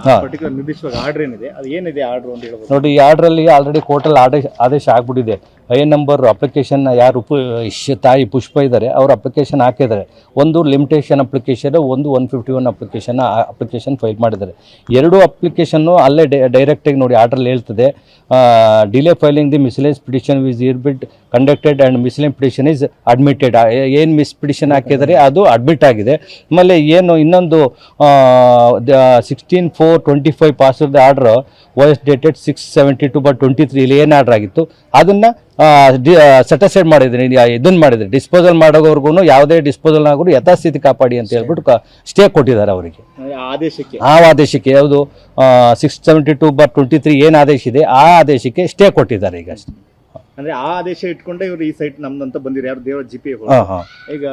Particular ನಿರ್ದಿಷ್ಟವಾಗಿ order ಏನಿದೆ ಅದು ಏನಿದೆ ಆರ್ಡರ್ ಅಂತ ಹೇಳ್ಬೋದು. ನೋಡಿ, ಈ ಆರ್ಡ್ರಲ್ಲಿ ಆಲ್ರೆಡಿ ಕೋರ್ಟಲ್ಲಿ ಆದೇಶ ಆಗ್ಬಿಟ್ಟಿದೆ. ಐ ನಂಬರ್ ಅಪ್ಲಿಕೇಶನ್ ಯಾರು ತಾಯಿ ಪುಷ್ಪ ಇದ್ದಾರೆ ಅವ್ರ ಅಪ್ಲಿಕೇಶನ್ ಹಾಕಿದ್ದಾರೆ. ಒಂದು ಲಿಮಿಟೇಷನ್ ಅಪ್ಲಿಕೇಶನ್, ಒಂದು 151 ಅಪ್ಲಿಕೇಶನ್ ಫೈಲ್ ಮಾಡಿದ್ದಾರೆ. ಎರಡೂ ಅಪ್ಲಿಕೇಶನ್ನು ಅಲ್ಲೇ ಡೈರೆಕ್ಟಾಗಿ ನೋಡಿ ಆರ್ಡ್ರಲ್ಲಿ ಹೇಳ್ತದೆ, delay filing the miscellaneous petition is hereby condoned and miscellaneous petition is admitted. ಏನು ಮಿಸ್ ಪಿಟಿಷನ್ ಹಾಕಿದರೆ ಅದು ಅಡ್ಮಿಟ್ ಆಗಿದೆ. ಆಮೇಲೆ ಏನು ಇನ್ನೊಂದು 16/4/25 pass the order voice dated 6/72/23 ಇಲ್ಲಿ ಏನು ಆರ್ಡರ್ ಆಗಿತ್ತು ಅದನ್ನು ಸೆಟಸೈಡ್ ಮಾಡಿದ್ದೀನಿ. ಇದನ್ನು ಮಾಡಿದರೆ ಡಿಸ್ಪೋಸಲ್ ಮಾಡೋವರೆಗೂ ಯಾವುದೇ ಡಿಸ್ಪೋಸಲ್ ಆಗೋರು ಯಥಾಸ್ಥಿತಿ ಕಾಪಾಡಿ ಅಂತ ಹೇಳ್ಬಿಟ್ಟು ಸ್ಟೇ ಕೊಟ್ಟಿದ್ದಾರೆ ಅವರಿಗೆ. ಆ ಆದೇಶಕ್ಕೆ ಯಾವುದು 6/72/23 ಏನು ಆದೇಶ ಇದೆ ಆ ಆದೇಶಕ್ಕೆ ಸ್ಟೇ ಕೊಟ್ಟಿದ್ದಾರೆ ಈಗ ಅಷ್ಟೇ. ಅಂದ್ರೆ ಆ ಆದೇಶ ಇಟ್ಕೊಂಡೆ ಇವರು ಈ ಸೈಟ್ ನಮ್ದಂತ ಬಂದಿರೋ ಯಾರು ದೇವರ ಜಿಪಿ ಈಗ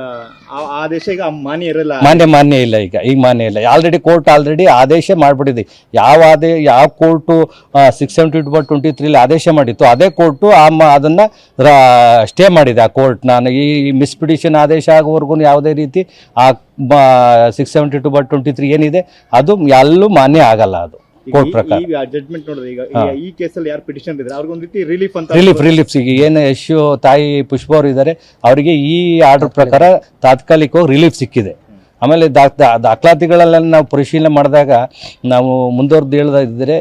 ಆ ಆದೇಶ ಈಗ ಮಾನ್ಯ ಇರಲ್ಲ, ಮಾನ್ಯ ಇಲ್ಲ. ಈಗ ಮಾನ್ಯ ಇಲ್ಲ. ಕೋರ್ಟ್ ಆಲ್ರೆಡಿ ಆದೇಶ ಮಾಡ್ಬಿಟ್ಟಿದೆ. ಯಾವ ಕೋರ್ಟು 6/72/23 ಆದೇಶ ಮಾಡಿತ್ತು ಅದೇ ಕೋರ್ಟು ಅದನ್ನ ಸ್ಟೇ ಮಾಡಿದೆ. ಆ ಕೋರ್ಟ್ ನಾನು ಈ ಮಿಸ್ ಪಿಟಿಷನ್ ಆದೇಶ ಆಗುವವರೆಗೂ ಯಾವುದೇ ರೀತಿ ಆ 6/72/23 ಏನಿದೆ ಅದು ಎಲ್ಲೂ ಮಾನ್ಯ ಆಗಲ್ಲ. ಅದು ಕೋರ್ಟ್ ಪ್ರಕಾರ ಜಡ್ಜ್ಮೆಂಟ್ ನೋಡಿದ್ರೆ ಈಗ ಈ ಕೇಸಲ್ಲಿ ಯಾರು ಪಿಟಿಷನ್ ಇದ್ದಾರೆ ಅವ್ರಿಗೆ ಒಂದು ರೀತಿ ರಿಲೀಫ್ ಅಂತ ರಿಲೀಫ್ ಸಿಗಿ ಏನು ತಾಯಿ ಪುಷ್ಪ ಅವರು ಇದ್ದಾರೆ ಅವರಿಗೆ ಈ ಆರ್ಡರ್ ಪ್ರಕಾರ ತಾತ್ಕಾಲಿಕವಾಗಿ ರಿಲೀಫ್ ಸಿಕ್ಕಿದೆ. ಆಮೇಲೆ ದಾಖಲಾತಿಗಳೆಲ್ಲ ನಾವು ಪರಿಶೀಲನೆ ಮಾಡಿದಾಗ ನಾವು ಮುಂದುವರೆದು ಹೇಳದಿದ್ದರೆ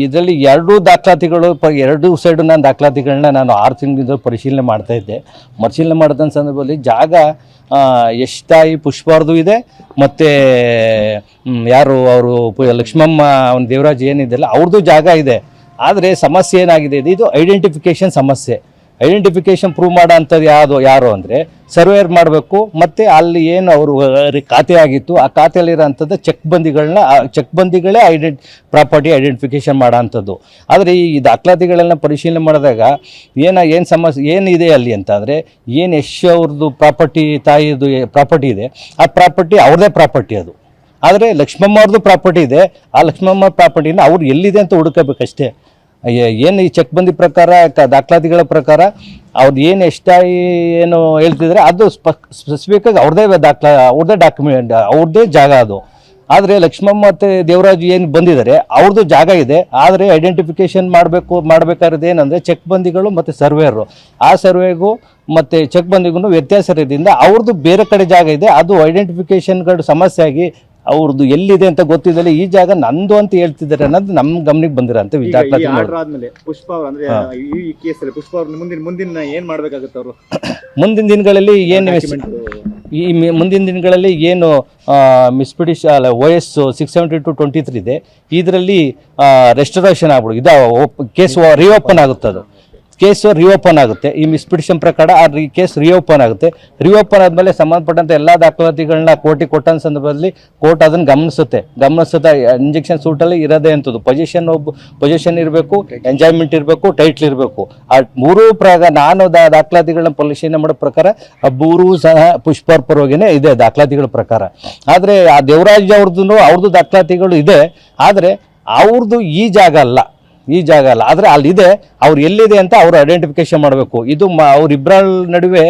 ಇದರಲ್ಲಿ ಎರಡೂ ದಾಖಲಾತಿಗಳು ಎರಡೂ ಸೈಡು ನಾನು ದಾಖಲಾತಿಗಳನ್ನ ನಾನು 6 ತಿಂಗಳಿಂದ ಪರಿಶೀಲನೆ ಮಾಡ್ತಾಯಿದ್ದೆ. ಪರಿಶೀಲನೆ ಮಾಡಿದ ಸಂದರ್ಭದಲ್ಲಿ ಜಾಗ ತಾಯಿ ಪುಷ್ಪಾರ್ದು ಇದೆ, ಮತ್ತು ಯಾರು ಅವರು ಲಕ್ಷ್ಮಮ್ಮ ಅವನ ದೇವರಾಜ್ ಏನಿದೆಯಲ್ಲ ಅವ್ರದ್ದು ಜಾಗ ಇದೆ. ಆದರೆ ಸಮಸ್ಯೆ ಏನಾಗಿದೆ, ಇದು ಐಡೆಂಟಿಫಿಕೇಷನ್ ಸಮಸ್ಯೆ. ಐಡೆಂಟಿಫಿಕೇಷನ್ ಪ್ರೂವ್ ಮಾಡೋ ಅಂಥದ್ದು ಯಾರು ಅಂದರೆ ಸರ್ವೇರ್ ಮಾಡಬೇಕು. ಮತ್ತು ಅಲ್ಲಿ ಏನು ಅವರು ಖಾತೆ ಆಗಿತ್ತು ಆ ಖಾತೆಯಲ್ಲಿರೋ ಅಂಥದ್ದು ಚೆಕ್ ಬಂದಿಗಳೇ ಪ್ರಾಪರ್ಟಿ ಐಡೆಂಟಿಫಿಕೇಷನ್ ಮಾಡೋ ಅಂಥದ್ದು. ಆದರೆ ಈ ದಾಖಲಾತಿಗಳನ್ನ ಪರಿಶೀಲನೆ ಮಾಡಿದಾಗ ಏನು ಸಮಸ್ಯೆ ಏನಿದೆ ಅಲ್ಲಿ ಅಂತ ಅಂದರೆ ಏನು ಅವ್ರದ್ದು ತಾಯಿದು ಪ್ರಾಪರ್ಟಿ ಇದೆ ಆ ಪ್ರಾಪರ್ಟಿ ಅವ್ರದ್ದೇ ಪ್ರಾಪರ್ಟಿ ಅದು. ಆದರೆ ಲಕ್ಷ್ಮಮ್ಮ ಅವ್ರದ್ದು ಪ್ರಾಪರ್ಟಿ ಇದೆ. ಆ ಲಕ್ಷ್ಮಮ್ಮ ಪ್ರಾಪರ್ಟಿನ ಅವ್ರು ಎಲ್ಲಿದೆ ಅಂತ ಹುಡುಕಬೇಕಷ್ಟೇ. ಏನು ಈ ಚೆಕ್ ಬಂದಿ ಪ್ರಕಾರ ದಾಖಲಾತಿಗಳ ಪ್ರಕಾರ ಅವ್ರದ್ದು ಏನು ಏನು ಹೇಳ್ತಿದ್ರೆ ಅದು ಸ್ಪೆಸಿಫಿಕ್ಕಾಗಿ ಅವ್ರದ್ದೇ ಡಾಕ್ಯುಮೆಂಟ್ ಅವ್ರದ್ದೇ ಜಾಗ ಅದು. ಆದರೆ ಲಕ್ಷ್ಮಮ್ಮ ಮತ್ತು ದೇವರಾಜ್ ಏನು ಬಂದಿದ್ದಾರೆ ಅವ್ರದ್ದು ಜಾಗ ಇದೆ. ಆದರೆ ಐಡೆಂಟಿಫಿಕೇಷನ್ ಮಾಡಬೇಕಾದ್ರೆ ಏನಂದರೆ ಚೆಕ್ ಬಂದಿಗಳು ಮತ್ತು ಸರ್ವೇರು, ಆ ಸರ್ವೆಗೂ ಮತ್ತು ಚೆಕ್ ಬಂದಿಗೂ ವ್ಯತ್ಯಾಸ ಇರೋದ್ರಿಂದ ಅವ್ರದ್ದು ಬೇರೆ ಕಡೆ ಜಾಗ ಇದೆ. ಅದು ಐಡೆಂಟಿಫಿಕೇಷನ್ಗಳು ಸಮಸ್ಯೆ ಆಗಿ ಅವ್ರದ್ದು ಎಲ್ಲಿದೆ ಅಂತ ಗೊತ್ತಿದ್ದಲ್ಲಿ ಈ ಜಾಗ ನಂದು ಅಂತ ಹೇಳ್ತಿದ್ದಾರೆ ಅನ್ನೋದು ನಮ್ಮ ಗಮನಕ್ಕೆ ಬಂದಿರೋಂಥ ಆದ್ಮೇಲೆ ಪುಷ್ಪ ಅಂದ್ರೆ ಈ ಕೇಸಲ್ಲಿ ಪುಷ್ಪ ಅವ್ರು ಮುಂದಿನ ಏನ್ ಮಾಡ್ಬೇಕಾಗುತ್ತೆ ಅವರು ಮುಂದಿನ ದಿನಗಳಲ್ಲಿ ಮುಂದಿನ ದಿನಗಳಲ್ಲಿ ಏನು ಮಿಸ್ಪಿಟಿಷನ್ OS 6/72/23 ಇದೆ ಇದರಲ್ಲಿ ರೆಸ್ಟೋರೇಷನ್ ಆಗ್ಬಿಡು ಕೇಸ್ ರಿಓಪನ್ ಆಗುತ್ತೆ. ಅದು ಕೇಸು ರಿಓಪನ್ ಆಗುತ್ತೆ. ಈ ಮಿಸ್ಪಿಟಿಷನ್ ಪ್ರಕಾರ ಕೇಸ್ ರಿಓಪನ್ ಆಗುತ್ತೆ. ರಿಓಪನ್ ಆದಮೇಲೆ ಸಂಬಂಧಪಟ್ಟಂಥ ಎಲ್ಲ ದಾಖಲಾತಿಗಳನ್ನ ಕೋರ್ಟಿಗೆ ಕೊಟ್ಟ ಸಂದರ್ಭದಲ್ಲಿ ಕೋರ್ಟ್ ಅದನ್ನು ಗಮನಿಸುತ್ತೆ. ಇಂಜೆಕ್ಷನ್ ಸೂಟಲ್ಲಿ ಇರೋದೇ ಅಂಥದ್ದು ಪೊಸಿಷನ್ ಇರಬೇಕು, ಎಂಜಾಯ್ಮೆಂಟ್ ಇರಬೇಕು, ಟೈಟ್ಲ್ ಇರಬೇಕು. ಆ ಮೂರೂ ನಾನು ದಾಖಲಾತಿಗಳನ್ನ ಪರಿಶೀಲನೆ ಮಾಡೋ ಪ್ರಕಾರ ಆ ಮೂರೂ ಸಹ ಪುಷ್ಪರ ಪರವಾಗಿನೇ ಇದೆ ದಾಖಲಾತಿಗಳ ಪ್ರಕಾರ. ಆದರೆ ಆ ದೇವರಾಜ್ ಅವ್ರದ್ದು ದಾಖಲಾತಿಗಳು ಇದೆ. ಆದರೆ ಅವ್ರದ್ದು ಈ ಜಾಗ ಅಲ್ಲ. ಆದರೆ ಅಲ್ಲಿದೆ. ಅವ್ರು ಎಲ್ಲಿದೆ ಅಂತ ಅವರು ಐಡೆಂಟಿಫಿಕೇಶನ್ ಮಾಡಬೇಕು. ಇದು ಅವರಿಬ್ಬರ ನಡುವೆ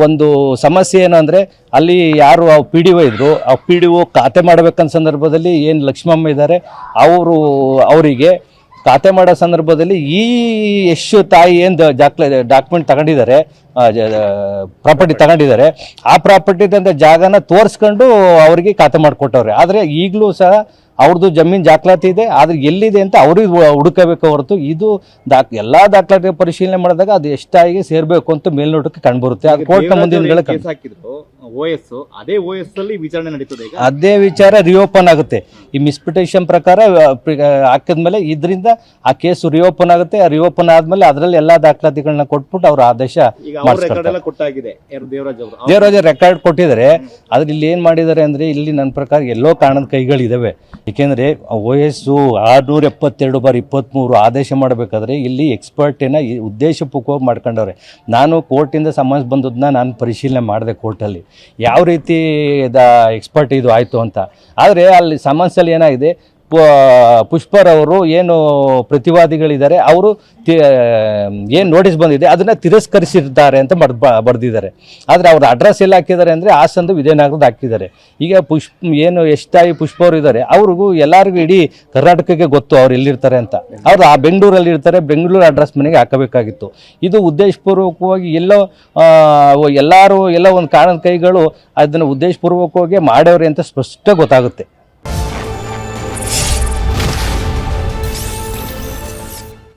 ಒಂದು ಸಮಸ್ಯೆ ಏನು ಅಂದರೆ ಅಲ್ಲಿ ಯಾರು PDO ಇದ್ದರು ಆ PDO ಖಾತೆ ಮಾಡಬೇಕಂತ ಸಂದರ್ಭದಲ್ಲಿ ಏನು ಲಕ್ಷ್ಮಮ್ಮ ಇದ್ದಾರೆ ಅವರಿಗೆ ಖಾತೆ ಮಾಡೋ ಸಂದರ್ಭದಲ್ಲಿ ಈ ತಾಯಿ ಏನು ಡಾಕ್ಯುಮೆಂಟ್ ತಗೊಂಡಿದ್ದಾರೆ, ಪ್ರಾಪರ್ಟಿ ತಗೊಂಡಿದ್ದಾರೆ, ಆ ಪ್ರಾಪರ್ಟಿದಂಥ ಜಾಗನ ತೋರಿಸ್ಕೊಂಡು ಅವರಿಗೆ ಖಾತೆ ಮಾಡಿಕೊಟ್ಟವ್ರೆ. ಆದರೆ ಈಗಲೂ ಸಹ ಅವ್ರದ್ದು ಜಮೀನು ದಾಖಲಾತಿ ಇದೆ. ಆದರೆ ಎಲ್ಲಿದೆ ಅಂತ ಅವ್ರಿಗೆ ಹುಡುಕಬೇಕು ಹೊರತು ಇದು ಎಲ್ಲ ದಾಖಲಾತಿ ಪರಿಶೀಲನೆ ಮಾಡಿದಾಗ ಅದು ಎಷ್ಟಾಗಿ ಸೇರಬೇಕು ಅಂತ ಮೇಲ್ನೋಟಕ್ಕೆ ಕಂಡುಬರುತ್ತೆ. ಅದು ಕೋರ್ಟ್ನ ಮುಂದಿನ ಅದೇ ವಿಚಾರ ರಿಓಪನ್ ಆಗುತ್ತೆ. ಈ ಮಿಸ್ಪಿಟೇಷನ್ ಪ್ರಕಾರ ಹಾಕಿದ್ಮೇಲೆ ಇದರಿಂದ ಆ ಕೇಸು ರಿಓಪನ್ ಆಗುತ್ತೆ. ಆ ರಿಓಪನ್ ಆದ್ಮೇಲೆ ಅದರಲ್ಲಿ ಎಲ್ಲಾ ದಾಖಲಾತಿಗಳನ್ನ ಕೊಟ್ಬಿಟ್ಟು ಅವ್ರ ಆದೇಶ ದೇವರಾಜ್ ರೆಕಾರ್ಡ್ ಕೊಟ್ಟಿದ್ದಾರೆ. ಆದ್ರೆ ಇಲ್ಲಿ ಏನ್ ಮಾಡಿದ್ದಾರೆ ಅಂದ್ರೆ ಇಲ್ಲಿ ನನ್ನ ಪ್ರಕಾರ ಎಲ್ಲೋ ಕಾರಣದ ಕೈಗಳಿದಾವೆ. ಏಕೆಂದರೆ OS 672/23 ಆದೇಶ ಮಾಡಬೇಕಾದ್ರೆ ಇಲ್ಲಿ ಎಕ್ಸ್ಪರ್ಟೇನ ಉದ್ದೇಶಪೂರ್ವಕವಾಗಿ ಮಾಡ್ಕೊಂಡವ್ರೆ. ನಾನು ಕೋರ್ಟಿಂದ ಸಮನ್ಸ್ ಬಂದದನ್ನ ನಾನು ಪರಿಶೀಲನೆ ಮಾಡಿದೆ ಕೋರ್ಟಲ್ಲಿ ಯಾವ ರೀತಿ ಎಕ್ಸ್ಪರ್ಟ್ ಇದು ಆಯಿತು ಅಂತ. ಆದರೆ ಅಲ್ಲಿ ಸಮನ್ಸಲ್ಲಿ ಏನಾಗಿದೆ, ಪುಷ್ಪರವರು ಏನು ಪ್ರತಿವಾದಿಗಳಿದ್ದಾರೆ ಅವರು ಏನು ನೋಟಿಸ್ ಬಂದಿದೆ ಅದನ್ನು ತಿರಸ್ಕರಿಸಿರ್ತಾರೆ ಅಂತ ಬರೆದಿದ್ದಾರೆ. ಆದರೆ ಅವ್ರ ಅಡ್ರೆಸ್ ಎಲ್ಲ ಹಾಕಿದ್ದಾರೆ ಅಂದರೆ ಹಾಸನದ ವಿಜಯನಗರದ ಹಾಕಿದ್ದಾರೆ. ಈಗ ಏನು ಎಷ್ಟಾಗಿ ಪುಷ್ಪ ಅವರು ಇದ್ದಾರೆ ಅವ್ರಿಗೂ ಎಲ್ಲರಿಗೂ ಇಡೀ ಕರ್ನಾಟಕಕ್ಕೆ ಗೊತ್ತು ಅವ್ರು ಎಲ್ಲಿರ್ತಾರೆ ಅಂತ. ಅವರು ಆ ಬೆಂಗಳೂರಲ್ಲಿ ಇರ್ತಾರೆ, ಬೆಂಗಳೂರು ಅಡ್ರೆಸ್ ಮನೆಗೆ ಹಾಕಬೇಕಾಗಿತ್ತು. ಇದು ಉದ್ದೇಶಪೂರ್ವಕವಾಗಿ ಎಲ್ಲೋ ಎಲ್ಲರೂ ಎಲ್ಲ ಒಂದು ಕಾರಣದ ಕೈಗಳು ಅದನ್ನು ಉದ್ದೇಶಪೂರ್ವಕವಾಗಿ ಮಾಡ್ಯವ್ರೆ ಅಂತ ಸ್ಪಷ್ಟ ಗೊತ್ತಾಗುತ್ತೆ.